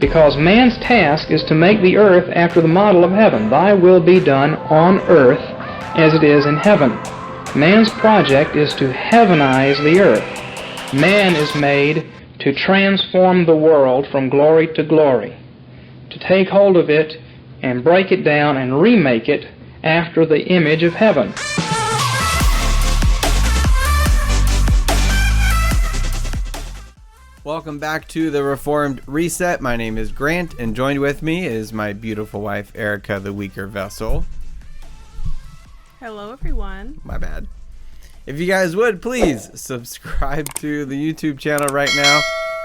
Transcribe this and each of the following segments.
because man's task is to make the earth after the model of heaven. Thy will be done on earth as it is in heaven. Man's project is to heavenize the earth. Man is made to transform the world from glory to glory, to take hold of it and break it down and remake it after the image of heaven. Welcome back to the Reformed Reset. My name is Grant, and joined with me is my beautiful wife, Erica, the weaker vessel. Hello, everyone. My bad. If you guys would, please subscribe to the YouTube channel right now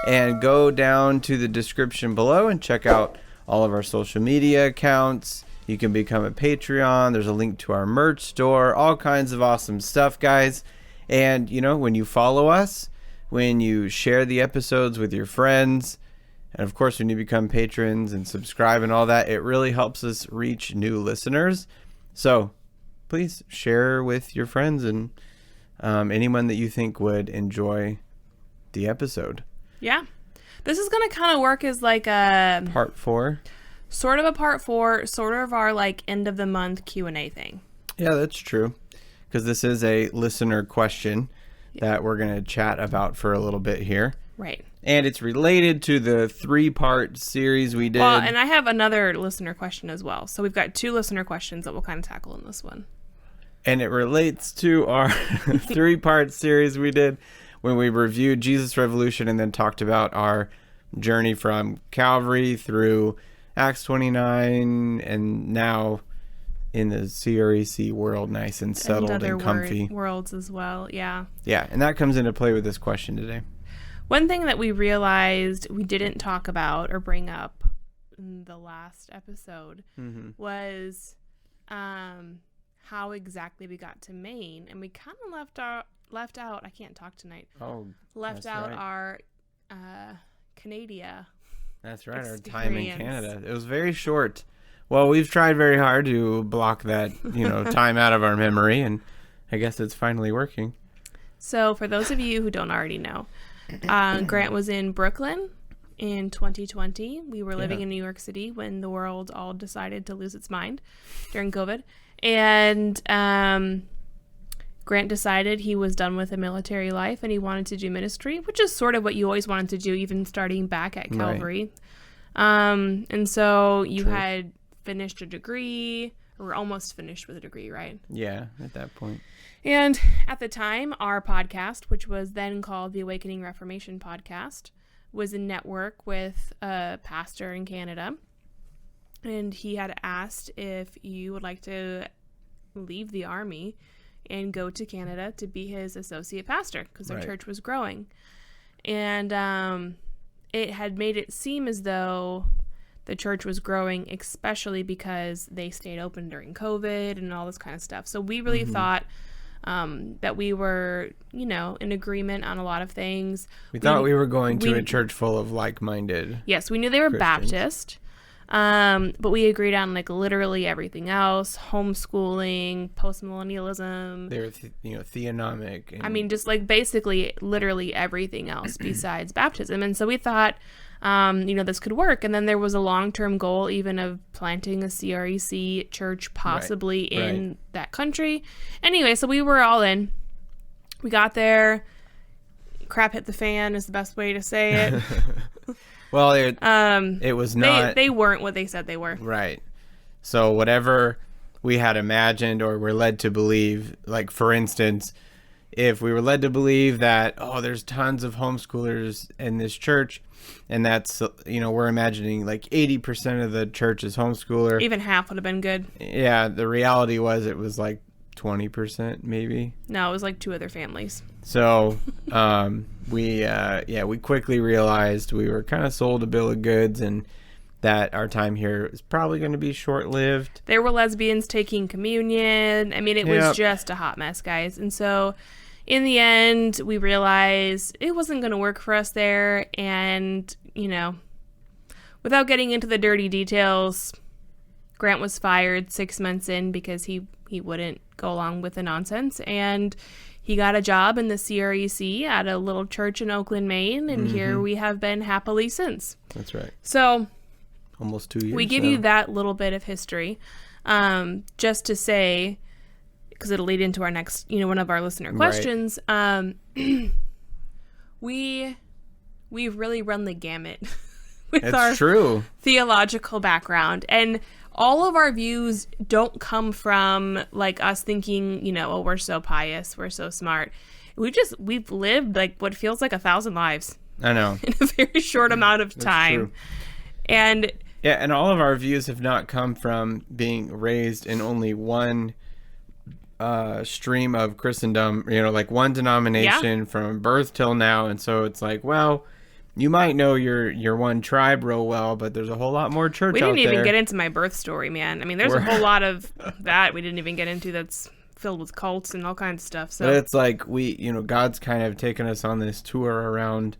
and go down to the description below and check out all of our social media accounts. You can become a Patreon. There's a link to our merch store, all kinds of awesome stuff, guys. And, you know, when you follow us, when you share the episodes with your friends, and of course when you become patrons and subscribe and all that, it really helps us reach new listeners. So please share with your friends and anyone that you think would enjoy the episode. Yeah. This is going to kind of work as like a... Part 4? Sort of a part 4, sort of our like end of the month Q&A thing. Yeah, that's true. Because this is a listener question that we're going to chat about for a little bit here. Right. And it's related to the 3-part series we did. Well, and I have another listener question as well. So we've got 2 listener questions that we'll kind of tackle in this one. And it relates to our 3-part series we did when we reviewed Jesus Revolution and then talked about our journey from Calvary through Acts 29 and now in the CREC world, nice and settled and comfy. Worlds as well, yeah. Yeah, and that comes into play with this question today. One thing that we realized we didn't talk about or bring up in the last episode was how exactly we got to Maine, and we kind of left out. I can't talk tonight. Oh, left out right. Our Canada. That's right, experience. Our time in Canada. It was very short. Well, we've tried very hard to block that, time out of our memory, and I guess it's finally working. So, for those of you who don't already know, Grant was in Brooklyn in 2020. We were living in New York City when the world all decided to lose its mind during COVID. And Grant decided he was done with a military life and he wanted to do ministry, which is sort of what you always wanted to do, even starting back at Calvary. Right. And so you had finished a degree, or almost finished with a degree, right? Yeah, at that point. And at the time, our podcast, which was then called the Awakening Reformation Podcast, was in network with a pastor in Canada. And he had asked if you would like to leave the army and go to Canada to be his associate pastor, because their church was growing. And it had made it seem as though the church was growing, especially because they stayed open during COVID and all this kind of stuff. So we really thought that we were, in agreement on a lot of things. We thought we were going to a church full of like-minded Yes, we knew they were Christians. Baptist. But we agreed on like literally everything else: homeschooling, postmillennialism. They were, theonomic. And... I mean, just like basically literally everything else besides baptism. And so we thought, this could work. And then there was a long-term goal even of planting a CREC church possibly in that country. Anyway, so we were all in. We got there. Crap hit the fan is the best way to say it. Well, it was not... They weren't what they said they were. Right. So whatever we had imagined or were led to believe, like, for instance, if we were led to believe that, there's tons of homeschoolers in this church, and that's, we're imagining like 80% of the church is homeschooler. Even half would have been good. Yeah, the reality was it was like 20% maybe. No, it was like 2 other families. So we quickly realized we were kind of sold a bill of goods and that our time here is probably going to be short-lived. There were lesbians taking communion. I mean, it was just a hot mess, guys. And so in the end, we realized it wasn't going to work for us there. And, without getting into the dirty details, Grant was fired 6 months in because he wouldn't go along with the nonsense. And he he got a job in the CREC at a little church in Oakland, Maine, and here we have been happily since. That's right. So almost 2 years. we give you that little bit of history, just to say, because it'll lead into our next, one of our listener questions. We've really run the gamut with our true theological background, and all of our views don't come from like us thinking, oh, we're so pious, we're so smart. We've lived like what feels like 1,000 lives. I know. In a very short amount of time. True. And yeah, and all of our views have not come from being raised in only one stream of Christendom, like one denomination from birth till now. And so it's like, well, you might know your one tribe real well, but there's a whole lot more church out there. We didn't even get into my birth story, man. I mean, there's a whole lot of that we didn't even get into that's filled with cults and all kinds of stuff. So but it's like God's kind of taken us on this tour around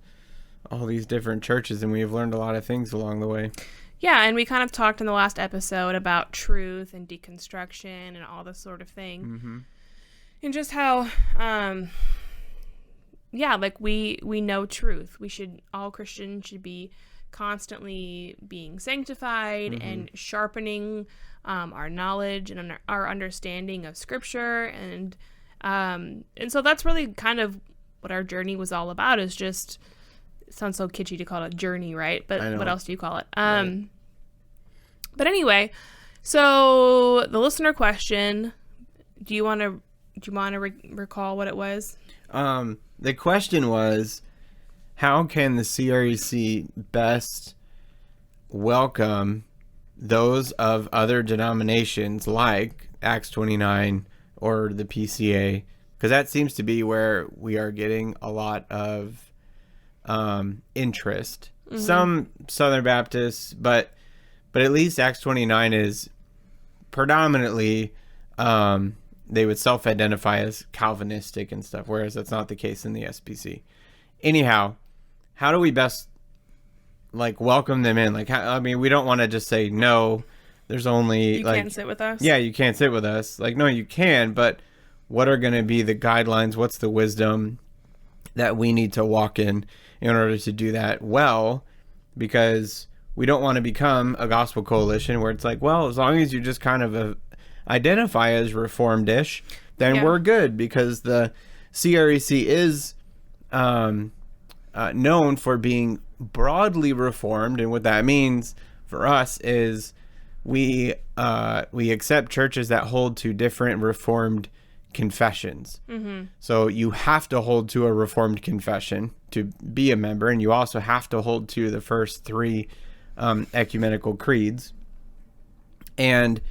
all these different churches, and we've learned a lot of things along the way. Yeah, and we kind of talked in the last episode about truth and deconstruction and all this sort of thing. Mm-hmm. And just how... we know truth. All Christians should be constantly being sanctified and sharpening our knowledge and our understanding of Scripture, and so that's really kind of what our journey was all about. Is just, it sounds so kitschy to call it a journey, right? But what else do you call it? Right. But anyway, so the listener question. Do you want to recall what it was? The question was, how can the CREC best welcome those of other denominations like Acts 29 or the PCA? Because that seems to be where we are getting a lot of interest. Mm-hmm. Some Southern Baptists, but at least Acts 29 is predominantly... they would self-identify as Calvinistic and stuff, whereas that's not the case in the SBC. Anyhow, how do we best welcome them in? We don't want to just say no. There's only you can't sit with us. Yeah, you can't sit with us. No, you can, but what are going to be the guidelines? What's the wisdom that we need to walk in order to do that well? Because we don't want to become a gospel coalition where it's like, well, as long as you just kind of identify as reformed-ish, then we're good, because the CREC is known for being broadly reformed, and what that means for us is we accept churches that hold to different reformed confessions. Mm-hmm. So you have to hold to a reformed confession to be a member, and you also have to hold to the first 3 ecumenical creeds. And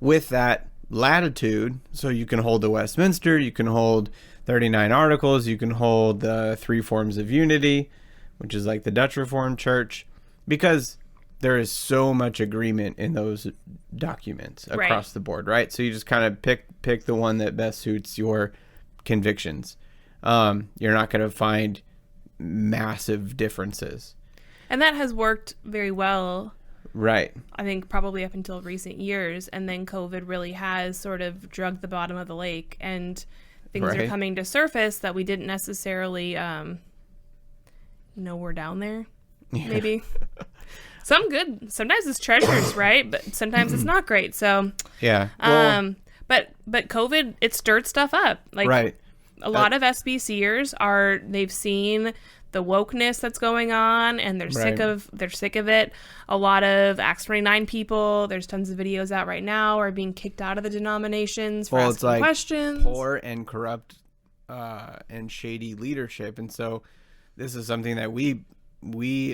with that latitude, so you can hold the Westminster, you can hold 39 Articles, you can hold the 3 forms of unity, which is like the Dutch Reformed Church, because there is so much agreement in those documents across the board, right? So you just kind of pick the one that best suits your convictions. You're not going to find massive differences. And that has worked very well. Right. I think probably up until recent years, and then COVID really has sort of drugged the bottom of the lake, and things are coming to surface that we didn't necessarily know were down there. Maybe some good. Sometimes it's treasures, right? But sometimes it's not great. So yeah. Well, but COVID, it stirred stuff up. A lot of SBCers they've seen the wokeness that's going on, and they're sick of it. A lot of Acts 29 people, there's tons of videos out right now, are being kicked out of the denominations for asking questions. Poor and corrupt and shady leadership. And so this is something that we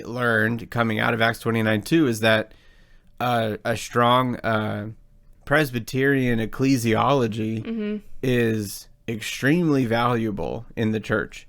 learned coming out of Acts 29 too, is that a strong presbyterian ecclesiology is extremely valuable in the church.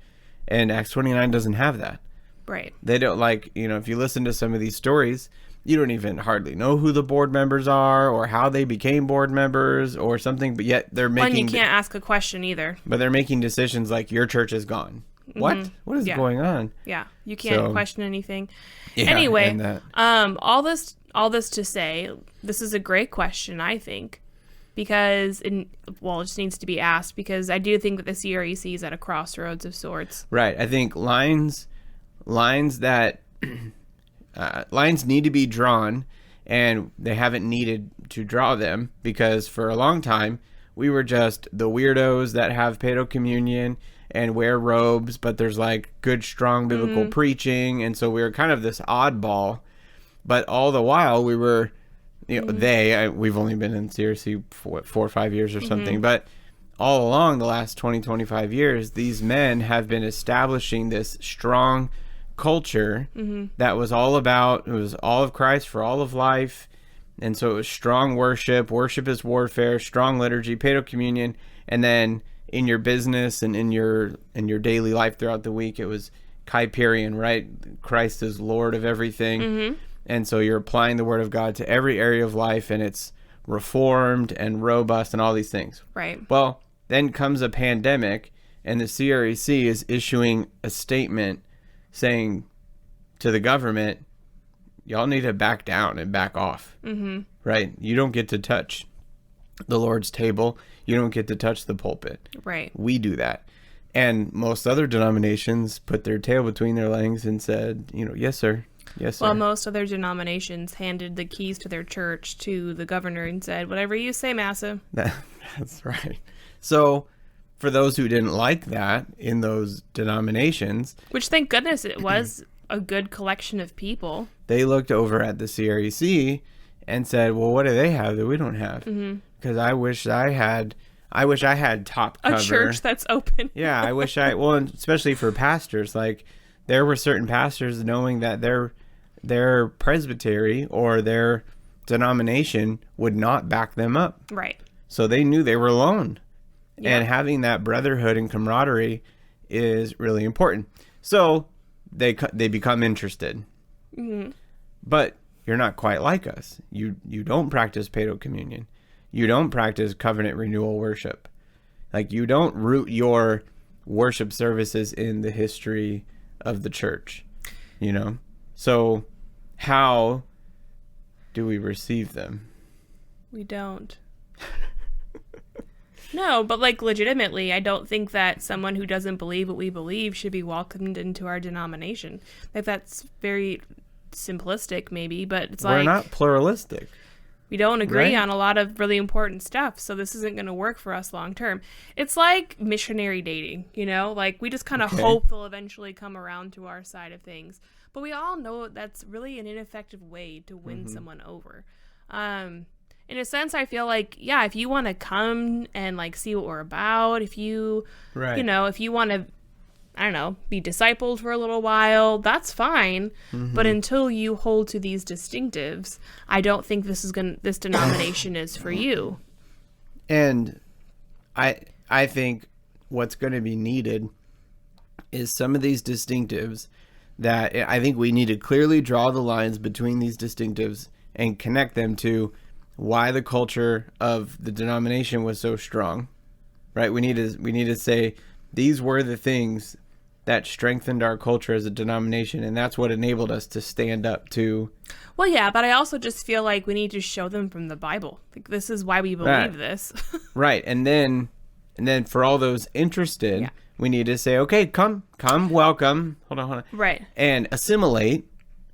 And Acts 29 doesn't have that. Right. They don't if you listen to some of these stories, you don't even hardly know who the board members are or how they became board members or something, but yet they're making... And you can't ask a question either. But they're making decisions like, your church is gone. Mm-hmm. What? What is going on? Yeah, you can't question anything. Yeah, anyway, all this to say, this is a great question, I think. because it just needs to be asked, because I do think that the CREC is at a crossroads of sorts. Right. I think lines that lines need to be drawn, and they haven't needed to draw them, because for a long time we were just the weirdos that have paedocommunion and wear robes, but there's like good, strong biblical preaching, and so we were kind of this oddball. But all the while we were, we've only been in CRC for 4 or 5 years or something, but all along the last 20, 25 years, these men have been establishing this strong culture that was all about, it was all of Christ for all of life. And so it was strong worship is warfare, strong liturgy, paedocommunion, and then in your business and in your daily life throughout the week, it was Kyperian, right? Christ is Lord of everything. And so you're applying the word of God to every area of life, and it's reformed and robust and all these things. Right. Well, then comes a pandemic, and the CREC is issuing a statement saying to the government, y'all need to back down and back off. Right? You don't get to touch the Lord's table. You don't get to touch the pulpit. Right. We do that. And most other denominations put their tail between their legs and said, yes, sir. Yes, sir. Well, most other denominations handed the keys to their church to the governor and said, whatever you say, massa. That's right. So for those who didn't like that in those denominations, which thank goodness it was a good collection of people, they looked over at the CREC and said, well, what do they have that we don't have? Because I wish I had top cover. A church that's open. Yeah, I wish and especially for pastors, like there were certain pastors knowing that their presbytery or their denomination would not back them up. Right. So they knew they were alone. Yeah. And having that brotherhood and camaraderie is really important. So they become interested. But you're not quite like us. You don't practice paedocommunion. You don't practice covenant renewal worship. Like, you don't root your worship services in the history of the church, So how do we receive them? We don't. No, but legitimately, I don't think that someone who doesn't believe what we believe should be welcomed into our denomination. That's very simplistic, maybe, but it's we're not pluralistic. We don't agree right? on a lot of really important stuff, so this isn't going to work for us long term. It's like missionary dating, we just kind of hope they'll eventually come around to our side of things. But we all know that's really an ineffective way to win someone over. In a sense, I feel like, if you want to come and see what we're about, if you, if you want to, be discipled for a little while, that's fine. But until you hold to these distinctives, I don't think this denomination is for you. And I think what's going to be needed is some of these distinctives that I think we need to clearly draw the lines between these distinctives and connect them to why the culture of the denomination was so strong, right? We need to say these were the things that strengthened our culture as a denomination, and that's what enabled us to stand up to. Well, yeah, but I also just feel like we need to show them from the Bible. This is why we believe this. Right, and then for all those interested, we need to say, okay, come, welcome. Hold on. Right. And assimilate,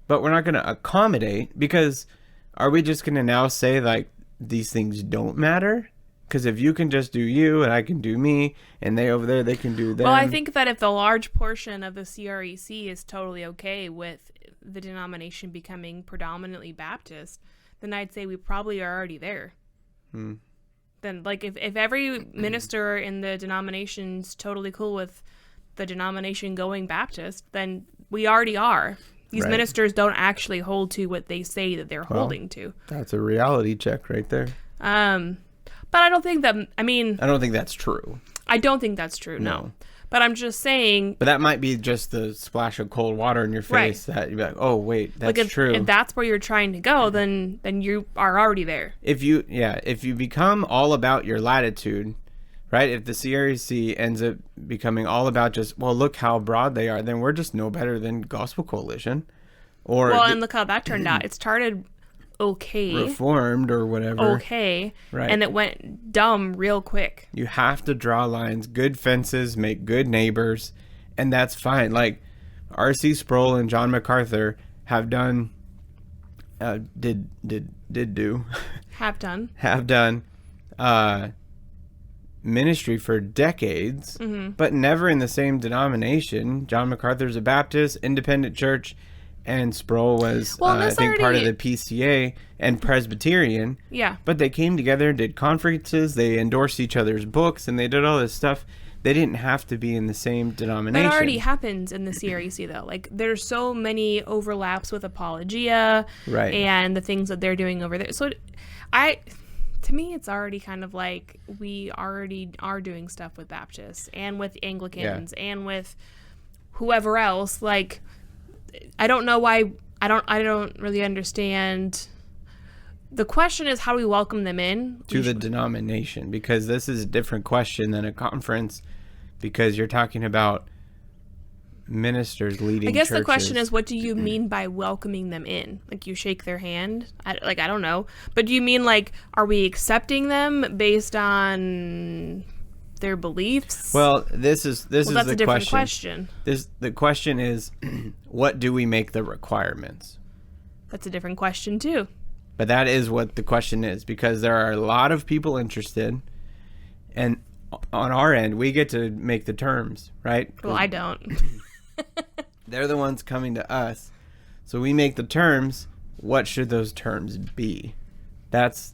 but we're not going to accommodate, because are we just going to now say these things don't matter? Because if you can just do you and I can do me, and they over there, they can do them. Well, I think that if the large portion of the CREC is totally okay with the denomination becoming predominantly Baptist, then I'd say we probably are already there. Then, if every minister in the denomination's totally cool with the denomination going Baptist, then we already are. These ministers don't actually hold to what they say that they're holding to. That's a reality check right there. But I don't think that, I don't think that's true. I don't think that's true, no. But I'm just saying. But that might be just the splash of cold water in your face that you'd be like, oh, wait, that's true. If that's where you're trying to go, then you are already there. If you become all about your latitude, right? If the CREC ends up becoming all about just, well, look how broad they are, then we're just no better than Gospel Coalition. And look how that turned out. It started okay. Reformed or whatever. Okay. Right. And it went dumb real quick. You have to draw lines, good fences, make good neighbors, and that's fine. Like R.C. Sproul and John MacArthur have done, have done ministry for decades, but never in the same denomination. John MacArthur's a Baptist, independent church, and Sproul was, I think, part of the PCA and Presbyterian. Yeah. But they came together, did conferences, they endorsed each other's books, and they did all this stuff. They didn't have to be in the same denomination. That already happens in the CREC, though. Like, there's so many overlaps with Apologia, right, and the things that they're doing over there. So, to me, it's already kind of like we already are doing stuff with Baptists and with Anglicans and with whoever else. Like, I don't know why. I don't really understand. The question is, how do we welcome them in to the denomination? Because this is a different question than a conference, because you're talking about ministers leading I guess churches. The question is, what do you mean by welcoming them in? Like, you shake their hand? I don't know. But do you mean, like, are we accepting them based on their beliefs? Well, this is that's the a different question. The question is, what do we make the requirements? That's a different question, too. But that is what the question is, because there are a lot of people interested, and on our end, we get to make the terms, right? Well, I don't. They're the ones coming to us. So we make the terms. What should those terms be? That's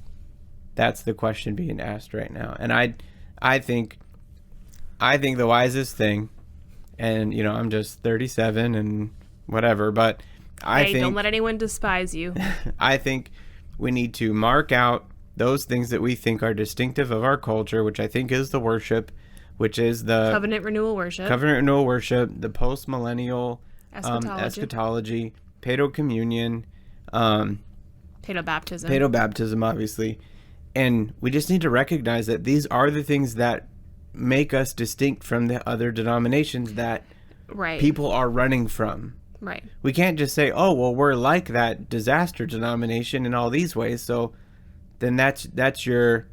the question being asked right now. And I think the wisest thing, and I'm just 37 and whatever, but I think don't let anyone despise you. I think we need to mark out those things that we think are distinctive of our culture, which I think is the worship, which is the covenant renewal worship, the post-millennial eschatology, paedocommunion, paedobaptism, obviously. And we just need to recognize that these are the things that make us distinct from the other denominations that people are running from. Right. We can't just say, oh, well, we're like that disaster denomination in all these ways. So then that's the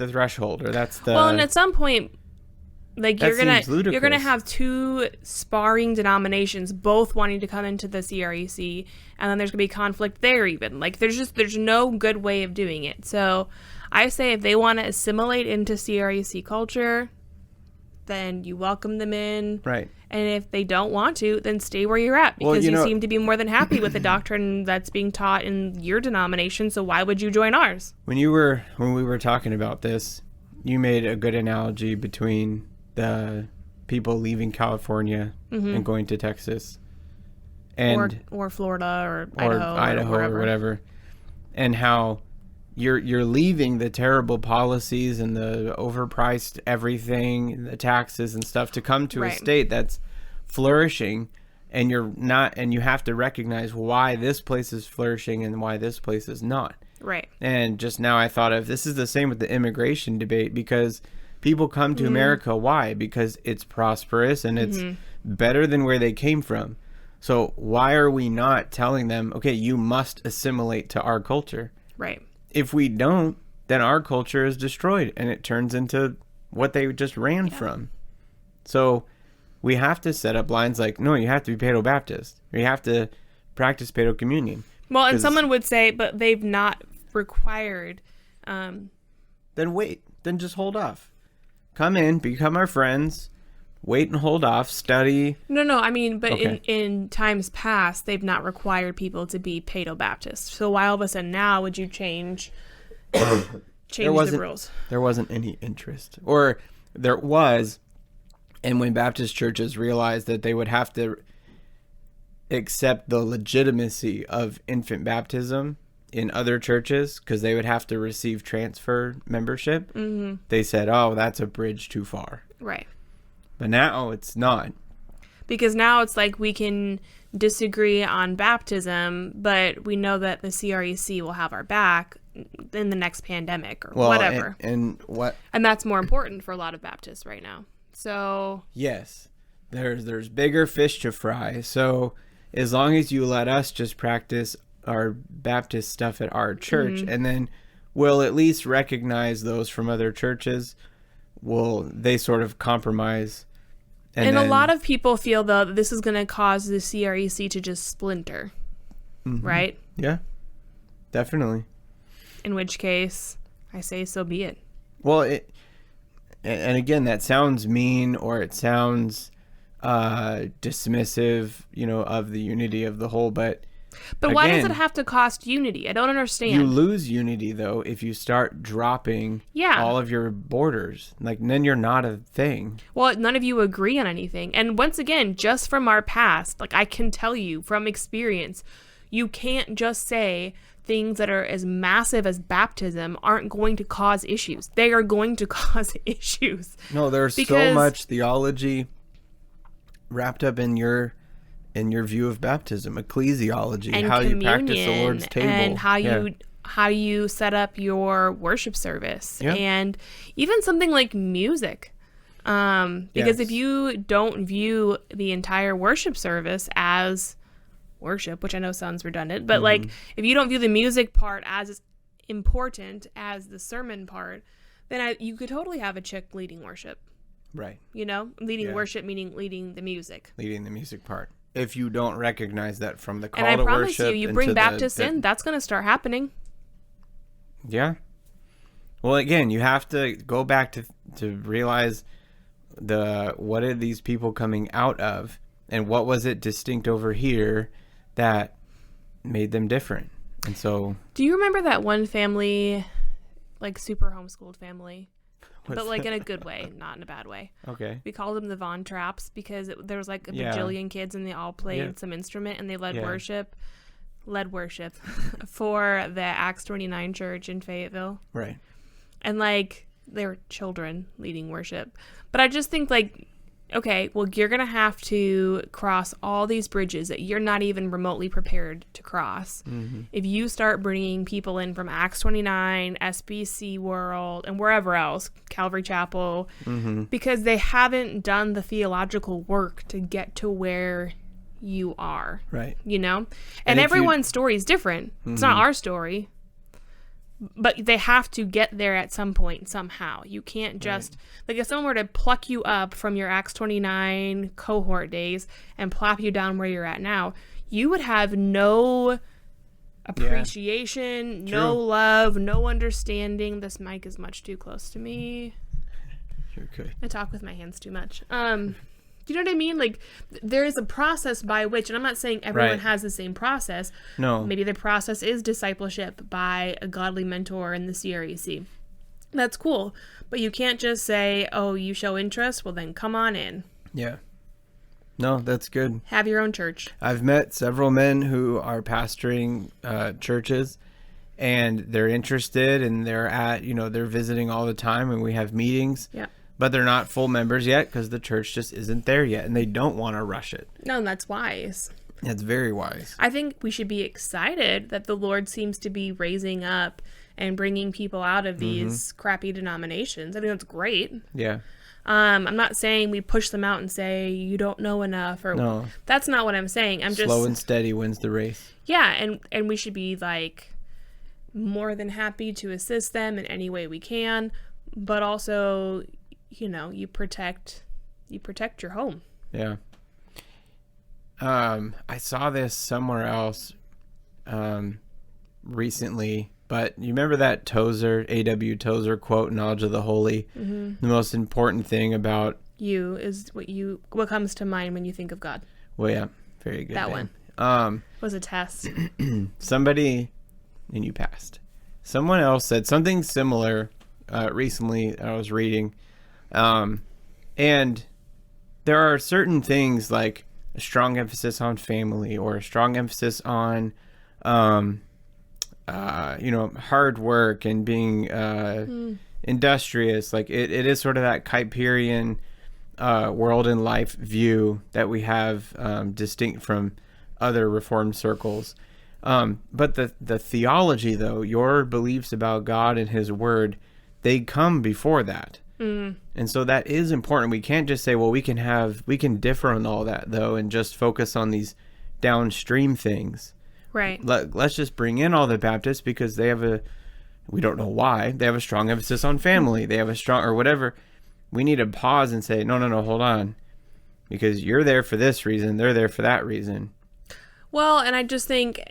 threshold, or that's the... Well, and at some point, like, you're ludicrous. gonna have two sparring denominations both wanting to come into the CREC, and then there's gonna be conflict there even. Like, there's no good way of doing it. So I say if they want to assimilate into CREC culture, then you welcome them in. Right. And if they don't want to, then stay where you're at, because you seem to be more than happy with the doctrine that's being taught in your denomination. So why would you join ours? When we were talking about this, you made a good analogy between the people leaving California and going to Texas, and or Florida or Idaho or whatever, and how you're leaving the terrible policies and the overpriced everything, the taxes and stuff, to come to a state that's flourishing, and you're not, and you have to recognize why this place is flourishing and why this place is not. Right. And just now I thought of, this is the same with the immigration debate, because people come to America. Why? Because it's prosperous and it's better than where they came from. So why are we not telling them, okay, you must assimilate to our culture? Right. If we don't, then our culture is destroyed and it turns into what they just ran from. So we have to set up lines like, no, you have to be Paedo-Baptist, or you have to practice paedocommunion. Well, and someone would say, but they've not required. Then wait. Then just hold off. Come in, become our friends, wait and hold off, study. No, I mean, but in times past, they've not required people to be Paedo-Baptist. So why all of a sudden now would you change the rules? There wasn't any interest. Or there was, and when Baptist churches realized that they would have to accept the legitimacy of infant baptism in other churches, because they would have to receive transfer membership, they said, oh, that's a bridge too far. Right. But now it's not. Because now it's like we can disagree on baptism, but we know that the CREC will have our back in the next pandemic or whatever. And that's more important for a lot of Baptists right now. So yes, there's bigger fish to fry. So as long as you let us just practice our Baptist stuff at our church, and then we'll at least recognize those from other churches. They sort of compromise. And a lot of people feel, though, that this is going to cause the CREC to just splinter, right? Yeah, definitely. In which case, I say so be it. Well, and again, that sounds mean, or it sounds dismissive, of the unity of the whole, but why does it have to cost unity? I don't understand. You lose unity, though, if you start dropping all of your borders. Like, then you're not a thing. Well, none of you agree on anything. And once again, just from our past, like, I can tell you from experience, you can't just say things that are as massive as baptism aren't going to cause issues. They are going to cause issues. No, there's so much theology wrapped up in your view of baptism, ecclesiology, and how you practice the Lord's table, and how you set up your worship service, and even something like music. Because if you don't view the entire worship service as worship, which I know sounds redundant, but like if you don't view the music part as important as the sermon part, then you could totally have a chick leading worship. Right. Leading worship meaning leading the music. Leading the music part. If you don't recognize that from the call to worship. And I worship. promise you bring Baptists in, that's going to start happening. Yeah. Well, again, you have to go back to realize what are these people coming out of, and what was it distinct over here that made them different. And so, do you remember that one family, like super homeschooled family? But like in a good way, not in a bad way. Okay. We called them the Von Traps because there was like a bajillion kids and they all played some instrument, and they led worship for the Acts 29 church in Fayetteville. Right. And like they were children leading worship. But I just think like, okay, well, you're going to have to cross all these bridges that you're not even remotely prepared to cross. If you start bringing people in from Acts 29, SBC World, and wherever else, Calvary Chapel, because they haven't done the theological work to get to where you are. Right. And everyone's story is different. It's not our story. But they have to get there at some point somehow. You can't just, like if someone were to pluck you up from your Acts 29 cohort days and plop you down where you're at now, you would have no appreciation, no love, no understanding. This mic is much too close to me. You're good. I talk with my hands too much. Do you know what I mean? Like, there is a process by which, and I'm not saying everyone has the same process. No. Maybe the process is discipleship by a godly mentor in the CREC. That's cool. But you can't just say, oh, you show interest? Well, then come on in. Yeah. No, that's good. Have your own church. I've met several men who are pastoring churches, and they're interested, and they're visiting all the time, and we have meetings. Yeah. But they're not full members yet because the church just isn't there yet, and they don't want to rush it. No, that's wise. That's very wise. I think we should be excited that the Lord seems to be raising up and bringing people out of these crappy denominations. I think that's great. Yeah. I'm not saying we push them out and say you don't know enough, or no. That's not what I'm saying. I'm just slow and steady wins the race. Yeah, and we should be like more than happy to assist them in any way we can, but also, you protect your home. Yeah. I saw this somewhere else recently, but you remember that Tozer, A.W. Tozer quote, knowledge of the holy? The most important thing about you is what comes to mind when you think of God. Well, yeah, very good. That one was a test. Somebody, and you passed. Someone else said something similar recently. I was reading. And there are certain things like a strong emphasis on family, or a strong emphasis on, hard work and being industrious. Like it is sort of that Kuyperian world and life view that we have distinct from other Reformed circles. But the theology, though, your beliefs about God and His Word, they come before that. And so that is important. We can't just say, well, we can differ on all that, though, and just focus on these downstream things. Right. Let's just bring in all the Baptists because we don't know why, they have a strong emphasis on family. They have a strong, or whatever. We need to pause and say, no, hold on. Because you're there for this reason, they're there for that reason. Well, and I just think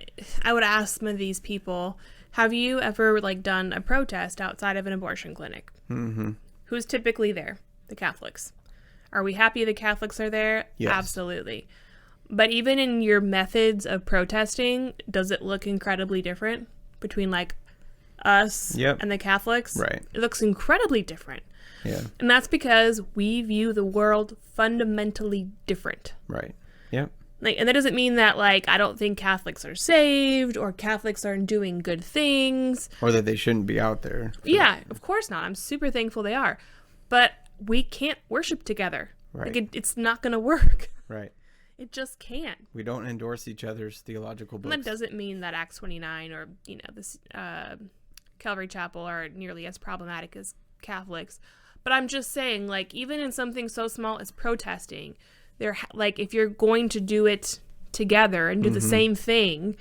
I would ask some of these people, have you ever done a protest outside of an abortion clinic? Mm-hmm. Who's typically there? The Catholics. Are we happy the Catholics are there? Yes. Absolutely. But even in your methods of protesting, does it look incredibly different between us and the Catholics? Right. It looks incredibly different. Yeah. And that's because we view the world fundamentally different. Right. Yep. And that doesn't mean that I don't think Catholics are saved or Catholics aren't doing good things. Or that they shouldn't be out there. Yeah, of course not. I'm super thankful they are. But we can't worship together. Right. It's not going to work. Right. It just can't. We don't endorse each other's theological books. And that doesn't mean that Acts 29 or, this Calvary Chapel are nearly as problematic as Catholics. But I'm just saying, even in something so small as protesting, if you're going to do it together and do the same thing,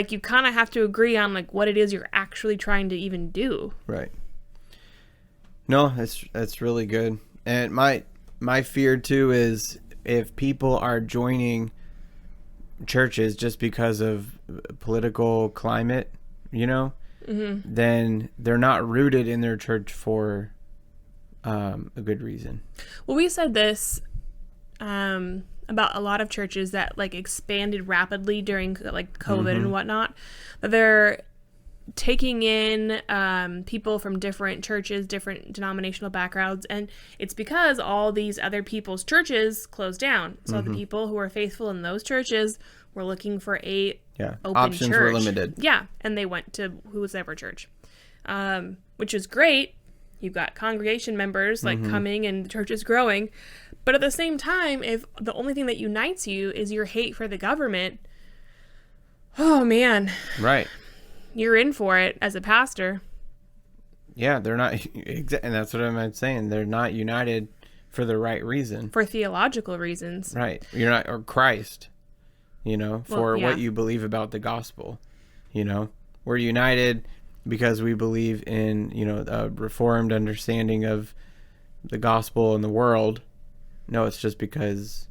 you kind of have to agree on, what it is you're actually trying to even do. Right. No, that's really good. And my fear, too, is if people are joining churches just because of political climate, then they're not rooted in their church for a good reason. Well, we said this about a lot of churches that expanded rapidly during COVID and whatnot, that they're taking in people from different churches, different denominational backgrounds, and it's because all these other people's churches closed down. So the people who are faithful in those churches were looking for open options church. were limited. Yeah, and they went to whoever church, which is great. You've got congregation members coming and the church is growing. But at the same time, if the only thing that unites you is your hate for the government, oh man. Right. You're in for it as a pastor. Yeah, they're not, and that's what I'm saying. They're not united for the right reason. For theological reasons. Right. You're not, or Christ, for what you believe about the gospel. We're united because we believe in, a reformed understanding of the gospel and the world. No, it's just because,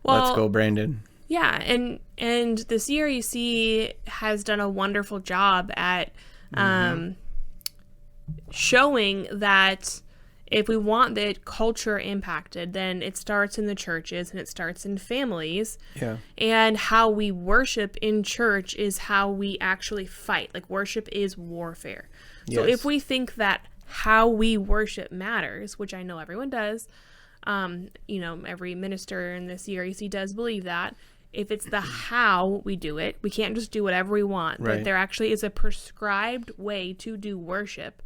let's go, Brandon. Yeah, and the CREC has done a wonderful job at showing that if we want the culture impacted, then it starts in the churches and it starts in families. Yeah. And how we worship in church is how we actually fight. Worship is warfare. So if we think that how we worship matters, which I know everyone does, every minister in the CREC does believe that. If it's the how we do it, we can't just do whatever we want. Right. That there actually is a prescribed way to do worship.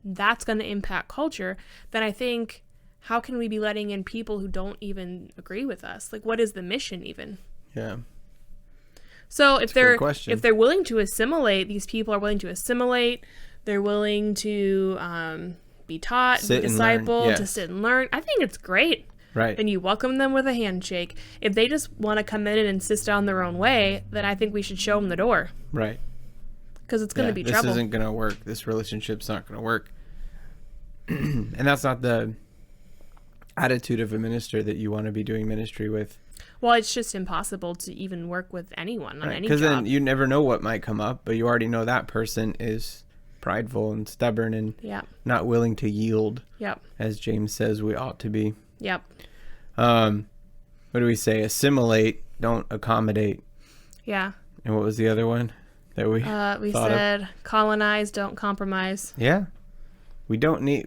That's going to impact culture. Then I think, how can we be letting in people who don't even agree with us? What is the mission even? Yeah. So if they're willing to assimilate, these people are willing to assimilate. They're willing to be taught, be discipled, to sit and learn. I think it's great. Right. And you welcome them with a handshake. If they just want to come in and insist on their own way, then I think we should show them the door. Right. Because it's going to be trouble. This isn't going to work. This relationship's not going to work. And that's not the attitude of a minister that you want to be doing ministry with. Well, it's just impossible to even work with anyone on any job. Because then you never know what might come up, but you already know that person is prideful and stubborn and not willing to yield. Yep. As James says we ought to be. Yep. What do we say? Assimilate, don't accommodate. Yeah. And what was the other one that we said colonize, don't compromise. Yeah. We don't need...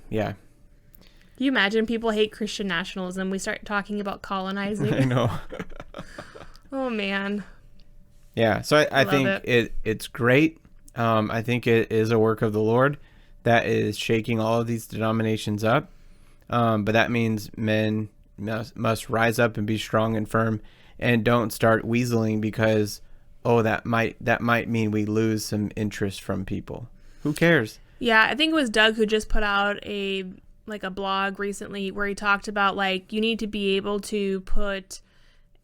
Yeah. Can you imagine people hate Christian nationalism? We start talking about colonizing. I know. Oh, man. Yeah. So I think it's great. I think it is a work of the Lord that is shaking all of these denominations up. But that means men must rise up and be strong and firm and don't start weaseling because, that might mean we lose some interest from people. Who cares? Yeah, I think it was Doug who just put out a blog recently where he talked about you need to be able to put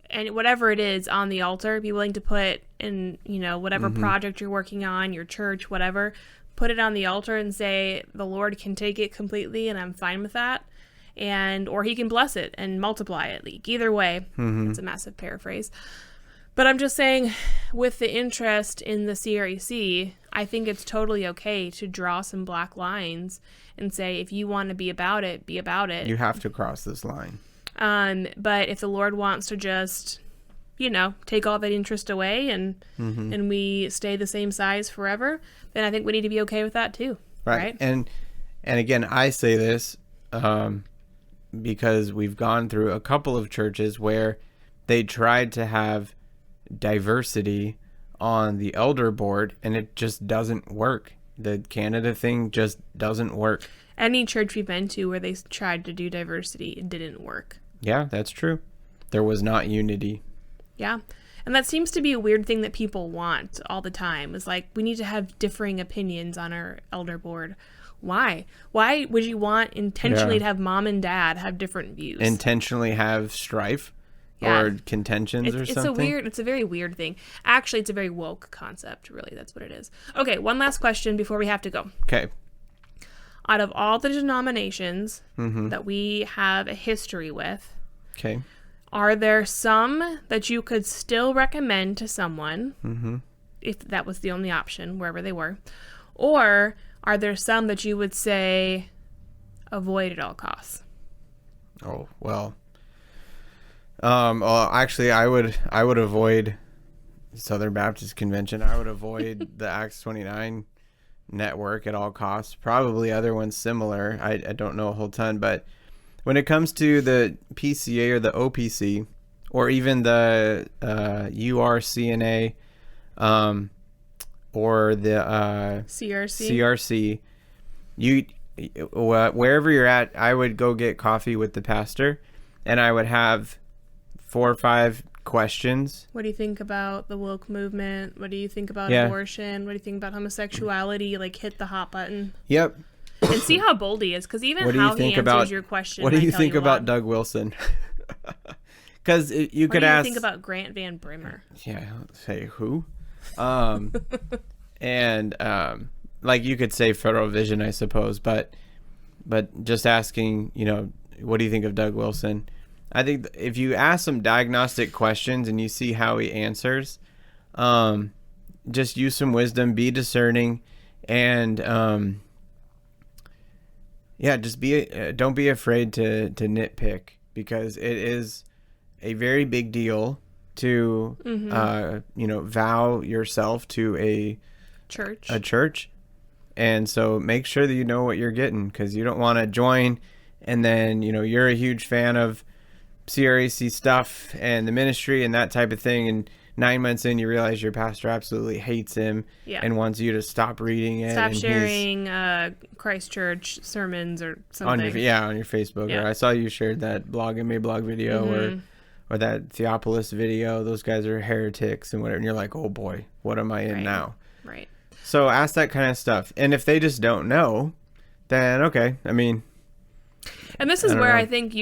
and whatever it is on the altar, be willing to put and, whatever project you're working on, your church, whatever, put it on the altar and say, the Lord can take it completely and I'm fine with that. Or he can bless it and multiply it. Either way, it's a massive paraphrase. But I'm just saying, with the interest in the CREC, I think it's totally okay to draw some black lines and say, if you want to be about it, be about it. You have to cross this line. But if the Lord wants to just, take all that interest away and we stay the same size forever, then I think we need to be okay with that too. Right? And again, I say this because we've gone through a couple of churches where they tried to have diversity on the elder board and it just doesn't work. The Canada thing just doesn't work. Any church we've been to where they tried to do diversity, it didn't work. Yeah, that's true. There was not unity. Yeah. And that seems to be a weird thing that people want all the time. It's like, we need to have differing opinions on our elder board. Why? Why would you want intentionally to have mom and dad have different views? Intentionally have strife or contentions or something? It's a very weird thing. Actually, it's a very woke concept, really. That's what it is. Okay, one last question before we have to go. Okay. Out of all the denominations that we have a history with, okay, are there some that you could still recommend to someone, if that was the only option, wherever they were? Or are there some that you would say avoid at all costs? Oh, well, actually, I would avoid Southern Baptist Convention. I would avoid the Acts 29 network at all costs. Probably other ones similar. I don't know a whole ton, but when it comes to the PCA or the OPC, or even the URCNA, or the CRC, wherever you're at, I would go get coffee with the pastor, and I would have 4 or 5 questions. What do you think about the woke movement? What do you think about abortion? What do you think about homosexuality? Hit the hot button. Yep. And see how bold he is, because even how he answers your question. What do you think about Doug Wilson? Because you could ask. What do you think about Grant Van Brimmer? Yeah, say who? And you could say Federal Vision, I suppose, but just asking, what do you think of Doug Wilson? I think if you ask some diagnostic questions and you see how he answers, just use some wisdom, be discerning, and just don't be afraid to nitpick, because it is a very big deal to vow yourself to a church, and so make sure that you know what you're getting, because you don't want to join and then you're a huge fan of CREC stuff and the ministry and that type of thing, and 9 months in you realize your pastor absolutely hates him and wants you to stop reading it, stop sharing Christ Church sermons or something on your Facebook. Or I saw you shared that blog video or that Theopolis video. Those guys are heretics and whatever, and you're like, oh boy, what am I in now? Right. So ask that kind of stuff, and if they just don't know, then okay. I mean, and this is where I think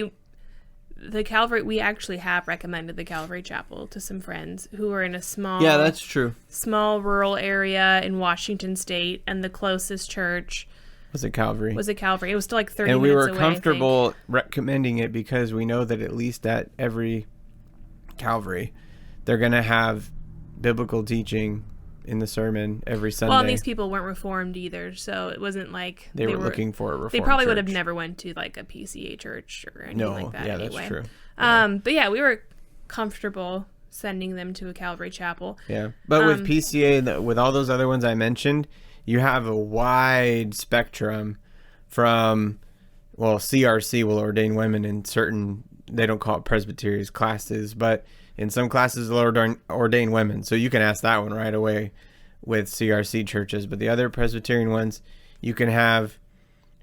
the Calvary, we actually have recommended the Calvary Chapel to some friends who are in a small that's true, small rural area in Washington State, and the closest church was it Calvary. It was still 30 minutes away. And we were comfortable recommending it because we know that at least at every Calvary, they're going to have biblical teaching in the sermon every Sunday. Well, and these people weren't Reformed either, so it wasn't like they were looking for a Reformed They probably church. would have never went to a PCA church or anything like that. That's true. But we were comfortable sending them to a Calvary Chapel. Yeah, but with PCA, with all those other ones I mentioned, you have a wide spectrum from, CRC will ordain women in certain, they don't call it presbyterian classes, but in some classes they'll ordain women. So you can ask that one right away with CRC churches. But the other Presbyterian ones, you can have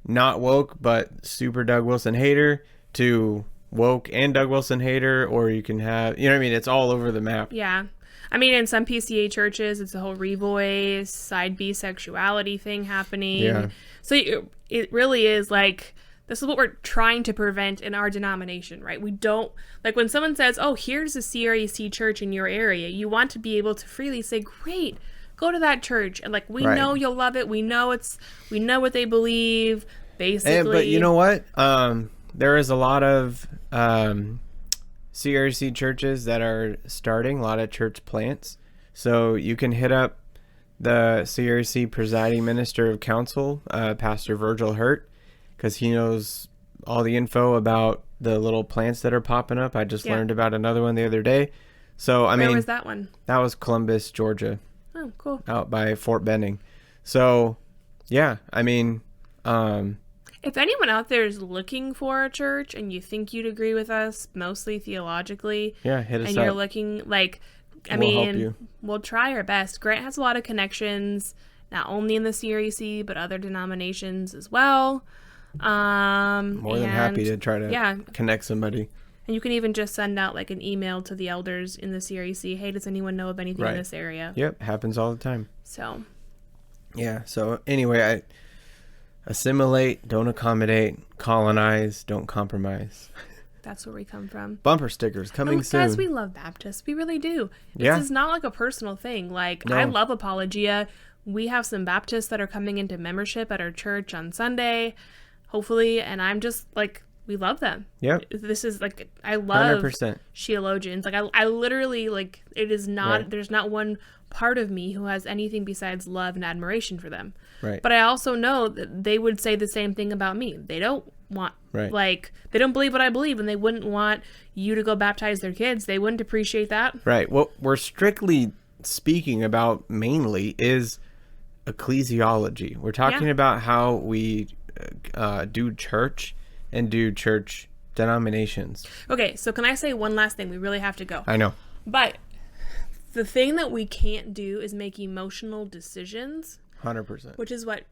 not woke, but super Doug Wilson hater to woke and Doug Wilson hater, or you can have, it's all over the map. Yeah. I mean, in some PCA churches, it's a whole revoice, side B sexuality thing happening. Yeah. So it really is This is what we're trying to prevent in our denomination, right? We don't, like when someone says, oh, here's a CREC church in your area, you want to be able to freely say, great, go to that church. And like, we know you'll love it. We know what they believe, basically. But you know what? There is a lot of CREC churches that are starting, a lot of church plants. So you can hit up the CREC presiding minister of council, Pastor Virgil Hurt, because he knows all the info about the little plants that are popping up. I just learned about another one the other day. So, Where was that one? That was Columbus, Georgia. Oh, cool. Out by Fort Benning. So, yeah, I mean... if anyone out there is looking for a church and you think you'd agree with us, mostly theologically... Yeah, hit us up. And you're looking, like... we'll help you. We'll try our best. Grant has a lot of connections, not only in the CREC, but other denominations as well. More than happy to try to connect somebody. And you can even just send out like an email to the elders in the CREC. Hey, does anyone know of anything in this area? Yep, happens all the time. So. Yeah, so anyway, I assimilate, don't accommodate, colonize, don't compromise. That's where we come from. Bumper stickers coming soon. Guys, we love Baptists. We really do. This is not like a personal thing. Like, I love Apologia. We have some Baptists that are coming into membership at our church on Sunday, hopefully. And I'm just like, we love them. Yep. This is like, I love 100%. Sheologians. Like, I literally, like, it is not, there's not one part of me who has anything besides love and admiration for them. Right. But I also know that they would say the same thing about me. They don't want, like, they don't believe what I believe, and they wouldn't want you to go baptize their kids. They wouldn't appreciate that. Right. What we're strictly speaking about mainly is ecclesiology. We're talking about how we do church and do church denominations. Okay, so can I say one last thing? We really have to go. I know. But the thing that we can't do is make emotional decisions. 100%. Which is what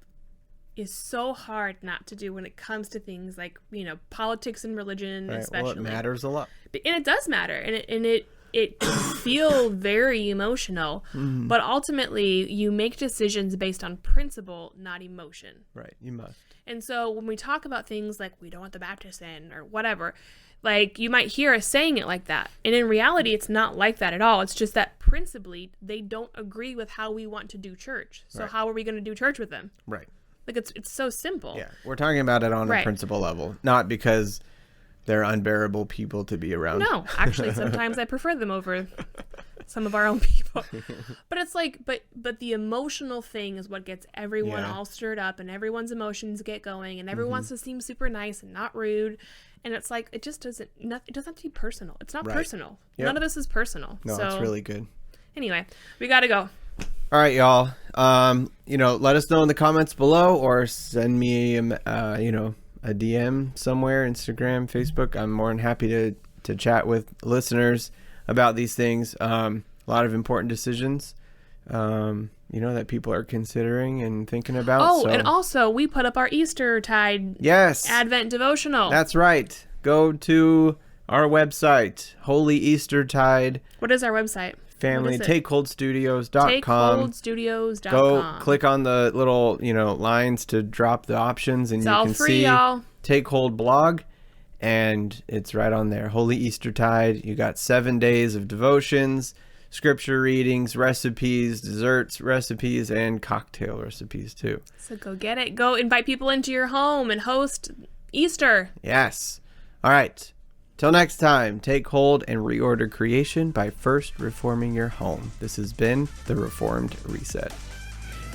is so hard not to do when it comes to things like, you know, politics and religion, especially. Well, it matters a lot. And it does matter. And it can feel very emotional. Mm-hmm. But ultimately, you make decisions based on principle, not emotion. Right. You must. And so when we talk about things like we don't want the Baptists in or whatever, like you might hear us saying it like that. And in reality, it's not like that at all. It's just that principally, they don't agree with how we want to do church. So how are we going to do church with them? Right. Like it's so simple. Yeah. We're talking about it on a principle level, not because they're unbearable people to be around. No, actually, sometimes I prefer them over some of our own people. But it's like, but the emotional thing is what gets everyone all stirred up, and everyone's emotions get going, and everyone wants to seem super nice and not rude. And it's like, it just doesn't, it doesn't have to be personal. It's not personal. Yep. None of this is personal. No, it's really good. Anyway, we got to go. All right, y'all. You know, let us know in the comments below, or send me, you know, a DM somewhere, Instagram, Facebook. I'm more than happy to chat with listeners about these things. A lot of important decisions, you know, that people are considering and thinking about. Oh, and also we put up our Eastertide Advent devotional. That's right. Go to our website, Holy Eastertide. What is our website? takeholdstudios.com. Takeholdstudios.com. Go click on the little, you know, lines to drop the options, and you can see y'all. Take Hold blog, and it's right on there. Holy Eastertide. You got 7 days of devotions, scripture readings, recipes, desserts recipes, and cocktail recipes too. So go get it. Go invite people into your home and host Easter. Yes. All right. Till next time, take hold and reorder creation by first reforming your home. This has been the Reformed Reset.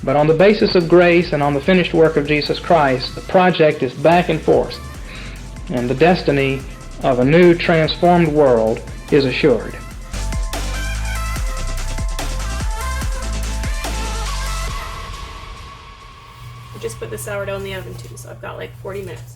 But on the basis of grace and on the finished work of Jesus Christ, the project is back and forth, and the destiny of a new transformed world is assured. I just put the sourdough in the oven too, so I've got like 40 minutes.